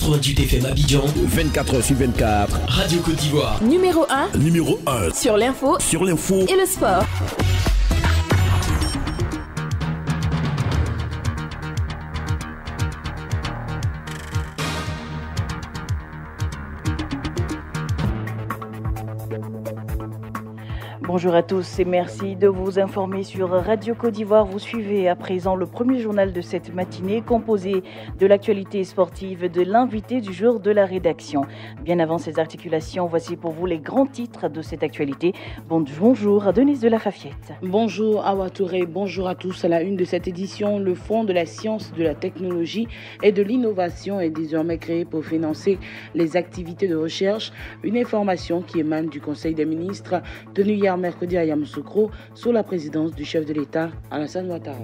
88 FM Abidjan. 24h/24. Radio Côte d'Ivoire. Numéro 1. Numéro 1. Sur l'info. Sur l'info. Et le sport. Bonjour à tous et merci de vous informer sur Radio Côte d'Ivoire. Vous suivez à présent le premier journal de cette matinée composé de l'actualité sportive de l'invité du jour de la rédaction. Bien avant ces articulations, voici pour vous les grands titres de cette actualité. Bonjour à Denise de la Fafiette. Bonjour Awa Touré, bonjour à tous. À la une de cette édition, le Fonds de la science, de la technologie et de l'innovation est désormais créé pour financer les activités de recherche. Une information qui émane du Conseil des ministres tenu hier mercredi à Yamoussoukro sous la présidence du chef de l'État, Alassane Ouattara.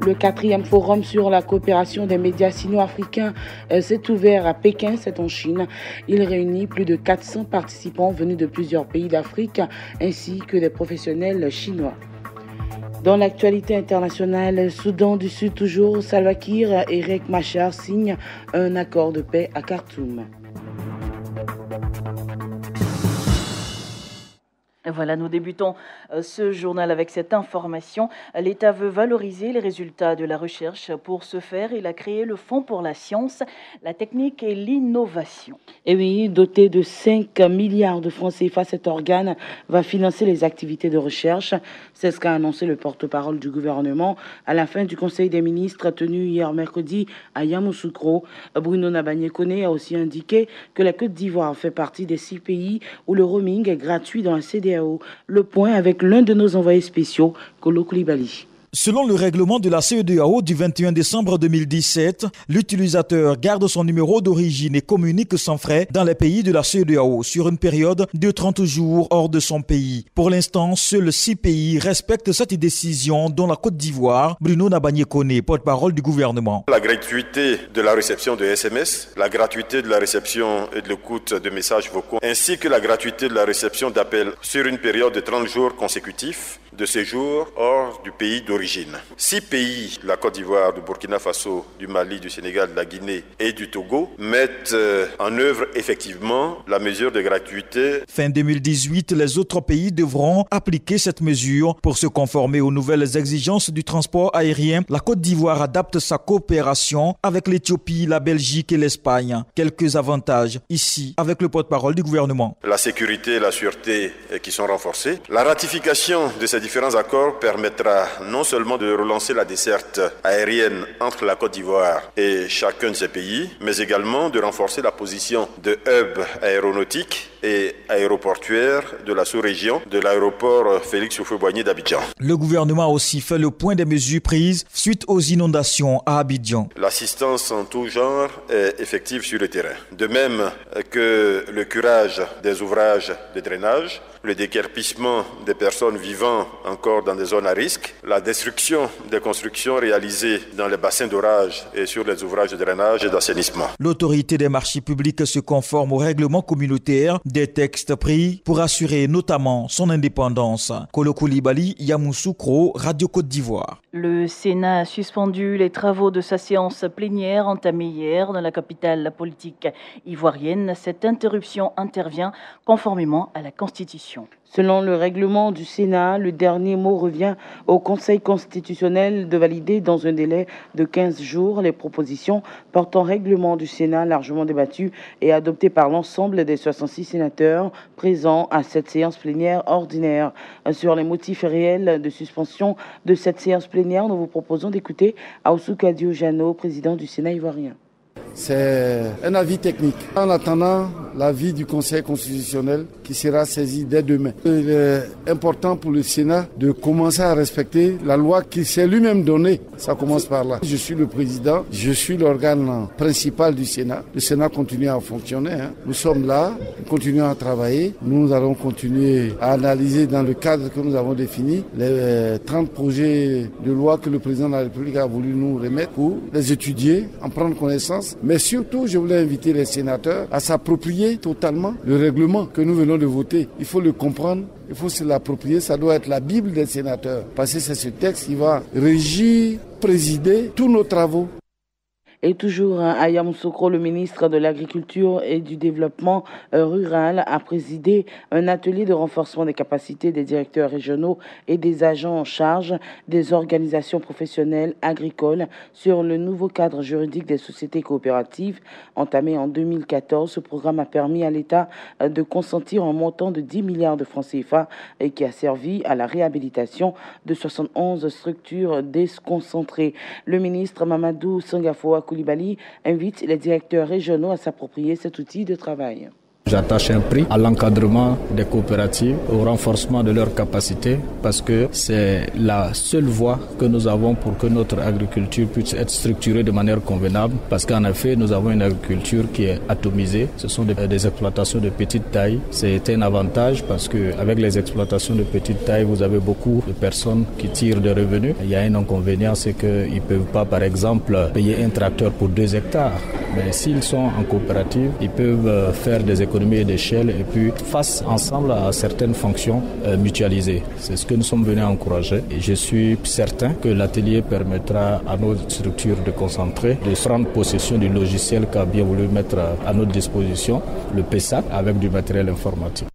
Le 4e forum sur la coopération des médias sino-africains s'est ouvert à Pékin, c'est en Chine. Il réunit plus de 400 participants venus de plusieurs pays d'Afrique ainsi que des professionnels chinois. Dans l'actualité internationale, Soudan du Sud toujours, Salva Kiir et Riek Machar signent un accord de paix à Khartoum. Voilà, nous débutons ce journal avec cette information. L'État veut valoriser les résultats de la recherche. Pour ce faire, il a créé le Fonds pour la science, la technique et l'innovation. Et oui, doté de 5 milliards de francs CFA, cet organe va financer les activités de recherche. C'est ce qu'a annoncé le porte-parole du gouvernement à la fin du Conseil des ministres tenu hier mercredi à Yamoussoukro. Bruno Nabagné-Koné a aussi indiqué que la Côte d'Ivoire fait partie des 6 pays où le roaming est gratuit dans la CEDEAO. Le point avec l'un de nos envoyés spéciaux, Kolo Koulibaly. Selon le règlement de la CEDEAO du 21 décembre 2017, l'utilisateur garde son numéro d'origine et communique sans frais dans les pays de la CEDEAO sur une période de 30 jours hors de son pays. Pour l'instant, seuls 6 pays respectent cette décision, dont la Côte d'Ivoire. Bruno Nabagné-Koné, porte-parole du gouvernement. La gratuité de la réception de SMS, la gratuité de la réception et de l'écoute de messages vocaux, ainsi que la gratuité de la réception d'appels sur une période de 30 jours consécutifs de séjour hors du pays d'origine. 6 pays, la Côte d'Ivoire, du Burkina Faso, du Mali, du Sénégal, de la Guinée et du Togo, mettent en œuvre effectivement la mesure de gratuité. Fin 2018, les autres pays devront appliquer cette mesure pour se conformer aux nouvelles exigences du transport aérien. La Côte d'Ivoire adapte sa coopération avec l'Éthiopie, la Belgique et l'Espagne. Quelques avantages ici avec le porte-parole du gouvernement. La sécurité et la sûreté qui sont renforcées. La ratification de ces différents accords permettra non seulement de relancer la desserte aérienne entre la Côte d'Ivoire et chacun de ces pays, mais également de renforcer la position de hub aéronautique et aéroportuaire de la sous-région de l'aéroport Félix Houphouët-Boigny d'Abidjan. Le gouvernement a aussi fait le point des mesures prises suite aux inondations à Abidjan. L'assistance en tout genre est effective sur le terrain. De même que le curage des ouvrages de drainage, le déguerpissement des personnes vivant encore dans des zones à risque, la destruction des constructions réalisées dans les bassins d'orage et sur les ouvrages de drainage et d'assainissement. L'autorité des marchés publics se conforme au règlement communautaire des textes pris pour assurer notamment son indépendance. Kolo Koulibaly, Yamoussoukro, Radio Côte d'Ivoire. Le Sénat a suspendu les travaux de sa séance plénière entamée hier dans la capitale politique ivoirienne. Cette interruption intervient conformément à la Constitution. Selon le règlement du Sénat, le dernier mot revient au Conseil constitutionnel de valider dans un délai de 15 jours les propositions portant règlement du Sénat largement débattues et adoptées par l'ensemble des 66 sénateurs présents à cette séance plénière ordinaire. Sur les motifs réels de suspension de cette séance plénière, nous vous proposons d'écouter Aoussou Kadio-Jano, président du Sénat ivoirien. C'est un avis technique. En attendant l'avis du Conseil constitutionnel qui sera saisi dès demain. Il est important pour le Sénat de commencer à respecter la loi qui s'est lui-même donnée. Ça commence par là. Je suis le président, je suis l'organe principal du Sénat. Le Sénat continue à fonctionner. Nous sommes là, nous continuons à travailler. Nous allons continuer à analyser dans le cadre que nous avons défini les 30 projets de loi que le président de la République a voulu nous remettre pour les étudier, en prendre connaissance Mais surtout, je voulais inviter les sénateurs à s'approprier totalement le règlement que nous venons de voter. Il faut le comprendre, il faut se l'approprier, ça doit être la Bible des sénateurs. Parce que c'est ce texte qui va régir, présider tous nos travaux. Et toujours à Yamoussoukro, le ministre de l'Agriculture et du Développement rural a présidé un atelier de renforcement des capacités des directeurs régionaux et des agents en charge des organisations professionnelles agricoles sur le nouveau cadre juridique des sociétés coopératives. Entamé en 2014, ce programme a permis à l'État de consentir un montant de 10 milliards de francs CFA et qui a servi à la réhabilitation de 71 structures déconcentrées. Le ministre Mamadou Sangafo Koulibaly invite les directeurs régionaux à s'approprier cet outil de travail. J'attache un prix à l'encadrement des coopératives, au renforcement de leurs capacités, parce que c'est la seule voie que nous avons pour que notre agriculture puisse être structurée de manière convenable. Parce qu'en effet, nous avons une agriculture qui est atomisée. Ce sont des exploitations de petite taille. C'est un avantage parce qu'avec les exploitations de petite taille, vous avez beaucoup de personnes qui tirent des revenus. Il y a un inconvénient, c'est qu'ils ne peuvent pas, par exemple, payer un tracteur pour 2 hectares. Mais s'ils sont en coopérative, ils peuvent faire des économies d'échelle et puis face ensemble à certaines fonctions mutualisées. C'est ce que nous sommes venus encourager et je suis certain que l'atelier permettra à nos structures de concentrer, de prendre possession du logiciel qu'a bien voulu mettre à notre disposition, le PESAC, avec du matériel informatique.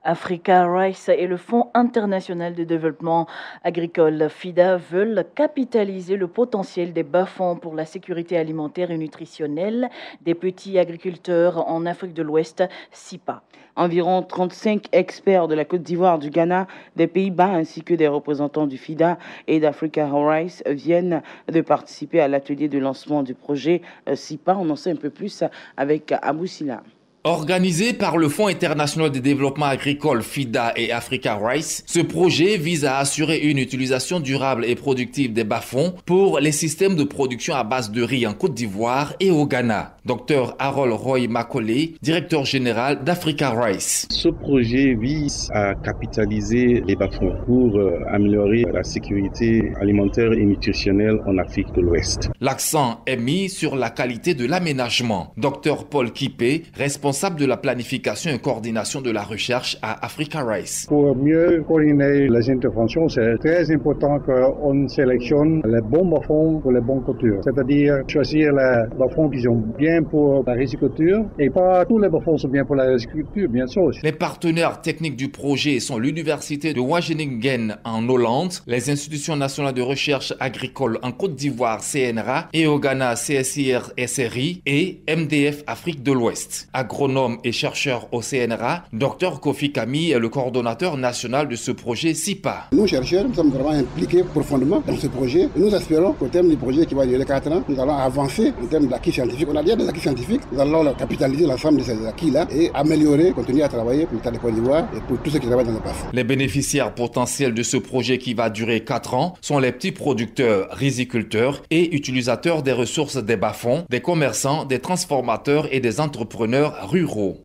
Africa Rice et le Fonds international de développement agricole FIDA veulent capitaliser le potentiel des bas-fonds pour la sécurité alimentaire et nutritionnelle des petits agriculteurs en Afrique de l'Ouest, SIPA. Environ 35 experts de la Côte d'Ivoire, du Ghana, des Pays-Bas ainsi que des représentants du FIDA et d'Africa Rice viennent de participer à l'atelier de lancement du projet SIPA. On en sait un peu plus avec Abou Silla. Organisé par le Fonds international de développement agricole FIDA et Africa Rice, ce projet vise à assurer une utilisation durable et productive des bas-fonds pour les systèmes de production à base de riz en Côte d'Ivoire et au Ghana. Dr Harold Roy Macaulay, directeur général d'Africa Rice. Ce projet vise à capitaliser les bas-fonds pour améliorer la sécurité alimentaire et nutritionnelle en Afrique de l'Ouest. L'accent est mis sur la qualité de l'aménagement. Dr Paul Kipé, responsable de la planification et coordination de la recherche à Africa Rice. Pour mieux coordonner les interventions, c'est très important qu'on sélectionne les bons bas-fonds pour les bonnes cultures. C'est-à-dire choisir les bas-fonds qui sont bien pour la riziculture et pas tous les bas-fonds sont bien pour la riziculture, bien sûr. Les partenaires techniques du projet sont l'Université de Wageningen en Hollande, les institutions nationales de recherche agricole en Côte d'Ivoire CNRA et au Ghana CSIR SRI et MDF Afrique de l'Ouest. Agronome et chercheur au CNRA, Dr Kofi Kami est le coordonnateur national de ce projet SIPA. Nous, chercheurs, nous sommes vraiment impliqués profondément dans ce projet. Et nous espérons qu'au terme du projet qui va durer 4 ans, nous allons avancer en termes d'acquis scientifiques. On a déjà des acquis scientifiques, nous allons capitaliser l'ensemble de ces acquis-là et améliorer, continuer à travailler pour l'État de Côte d'Ivoire et pour tous ceux qui travaillent dans le passé. Les bénéficiaires potentiels de ce projet qui va durer 4 ans sont les petits producteurs, riziculteurs et utilisateurs des ressources des bas-fonds, des commerçants, des transformateurs et des entrepreneurs ruraux.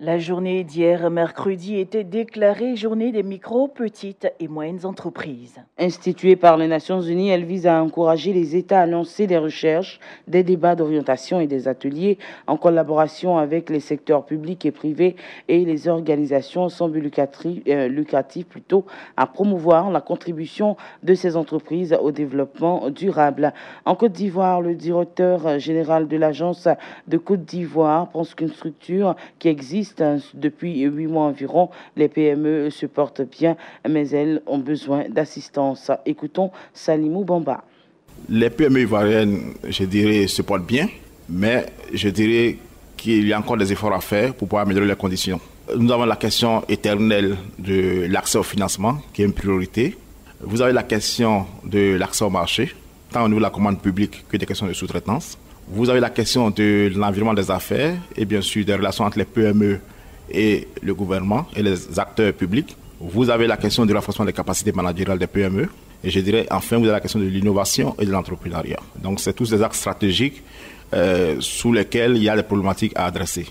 La journée d'hier, mercredi, était déclarée journée des micro, petites et moyennes entreprises. Instituée par les Nations Unies, elle vise à encourager les États à lancer des recherches, des débats d'orientation et des ateliers en collaboration avec les secteurs publics et privés et les organisations sans but lucratif à promouvoir la contribution de ces entreprises au développement durable. En Côte d'Ivoire, le directeur général de l'Agence de Côte d'Ivoire pense qu'une structure qui existe depuis 8 mois environ, les PME se portent bien, mais elles ont besoin d'assistance. Écoutons Salimou Bamba. Les PME ivoiriennes, je dirais, se portent bien, mais je dirais qu'il y a encore des efforts à faire pour pouvoir améliorer les conditions. Nous avons la question éternelle de l'accès au financement, qui est une priorité. Vous avez la question de l'accès au marché, tant au niveau de la commande publique que des questions de sous-traitance. Vous avez la question de l'environnement des affaires et bien sûr des relations entre les PME et le gouvernement et les acteurs publics. Vous avez la question du renforcement des capacités managériales des PME. Et je dirais enfin, vous avez la question de l'innovation et de l'entrepreneuriat. Donc c'est tous des axes stratégiques sous lesquels il y a des problématiques à adresser.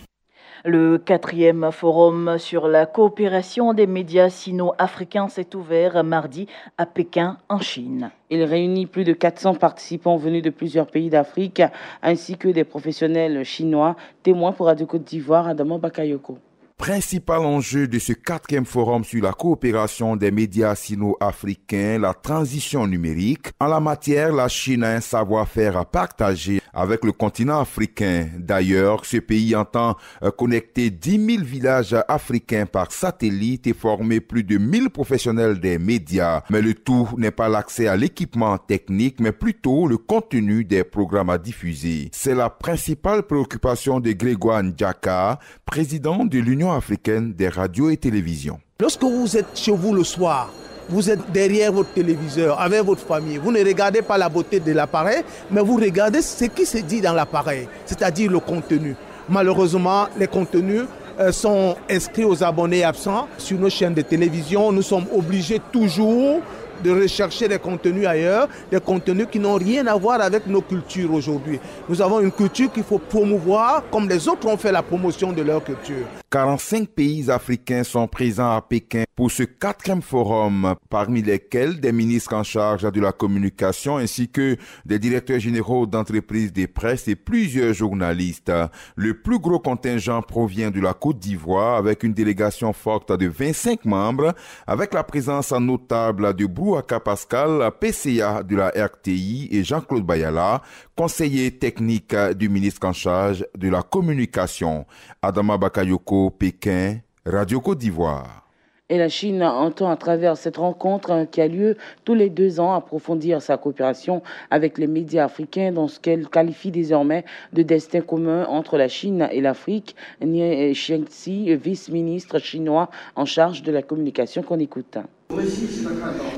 Le 4e forum sur la coopération des médias sino-africains s'est ouvert mardi à Pékin, en Chine. Il réunit plus de 400 participants venus de plusieurs pays d'Afrique, ainsi que des professionnels chinois, témoins pour Radio Côte d'Ivoire, Adama Bakayoko. Principal enjeu de ce 4e forum sur la coopération des médias sino-africains, la transition numérique. En la matière, la Chine a un savoir-faire à partager avec le continent africain. D'ailleurs, ce pays entend connecter 10 000 villages africains par satellite et former plus de 1000 professionnels des médias. Mais le tout n'est pas l'accès à l'équipement technique, mais plutôt le contenu des programmes à diffuser. C'est la principale préoccupation de Grégoire Ndjaka, président de l'Union africaine des radios et télévisions. Lorsque vous êtes chez vous le soir, vous êtes derrière votre téléviseur avec votre famille, vous ne regardez pas la beauté de l'appareil, mais vous regardez ce qui se dit dans l'appareil, c'est-à-dire le contenu. Malheureusement, les contenus sont inscrits aux abonnés absents sur nos chaînes de télévision. Nous sommes obligés toujours de rechercher des contenus ailleurs, des contenus qui n'ont rien à voir avec nos cultures aujourd'hui. Nous avons une culture qu'il faut promouvoir comme les autres ont fait la promotion de leur culture. 45 pays africains sont présents à Pékin pour ce 4e forum, parmi lesquels des ministres en charge de la communication ainsi que des directeurs généraux d'entreprises de presse et plusieurs journalistes. Le plus gros contingent provient de la Côte d'Ivoire avec une délégation forte de 25 membres, avec la présence notable de Bouaka Pascal, PCA de la RTI et Jean-Claude Bayala, conseiller technique du ministre en charge de la communication. Adama Bakayoko, Pékin, Radio Côte d'Ivoire. Et la Chine entend à travers cette rencontre qui a lieu tous les 2 ans approfondir sa coopération avec les médias africains dans ce qu'elle qualifie désormais de destin commun entre la Chine et l'Afrique. Nie Xiangxi, vice-ministre chinois en charge de la communication, qu'on écoute.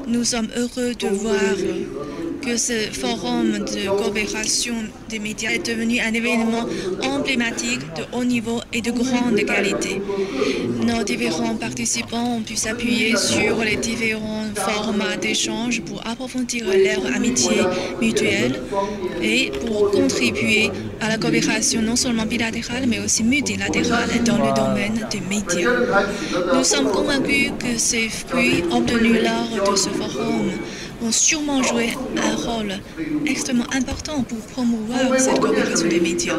Nous sommes heureux de voir que ce forum de coopération des médias est devenu un événement emblématique de haut niveau et de grande qualité. Nos différents participants ont pu s'appuyer sur les différents formats d'échange pour approfondir leur amitié mutuelle et pour contribuer à la coopération non seulement bilatérale mais aussi multilatérale dans le domaine des médias. Nous sommes convaincus que ces fruits obtenus lors de ce forum vont sûrement jouer un rôle extrêmement important pour promouvoir cette coopération des médias.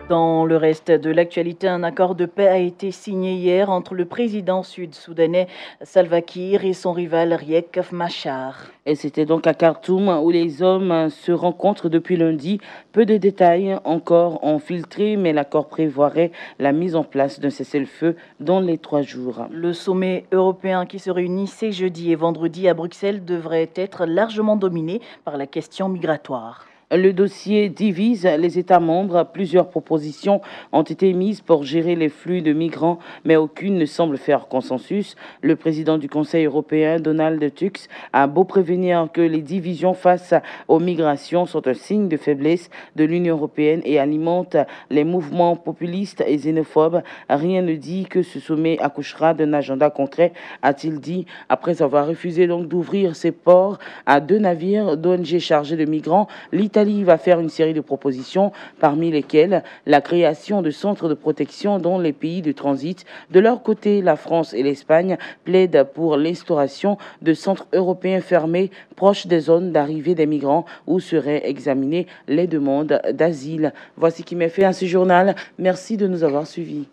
Dans le reste de l'actualité, un accord de paix a été signé hier entre le président sud-soudanais Salva Kiir et son rival Riek Machar. Et c'était donc à Khartoum où les hommes se rencontrent depuis lundi. Peu de détails encore ont filtré, mais l'accord prévoirait la mise en place d'un cessez-le-feu dans les 3 jours. Le sommet européen qui se réunissait jeudi et vendredi à Bruxelles devrait être largement dominé par la question migratoire. Le dossier divise les États membres. Plusieurs propositions ont été émises pour gérer les flux de migrants, mais aucune ne semble faire consensus. Le président du Conseil européen, Donald Tusk, a beau prévenir que les divisions face aux migrations sont un signe de faiblesse de l'Union européenne et alimentent les mouvements populistes et xénophobes. Rien ne dit que ce sommet accouchera d'un agenda concret, a-t-il dit, après avoir refusé donc d'ouvrir ses ports à 2 navires d'ONG chargés de migrants. L'Italie va faire une série de propositions, parmi lesquelles la création de centres de protection dans les pays de transit. De leur côté, la France et l'Espagne plaident pour l'instauration de centres européens fermés proches des zones d'arrivée des migrants où seraient examinées les demandes d'asile. Voici qui m'est fait à ce journal. Merci de nous avoir suivis.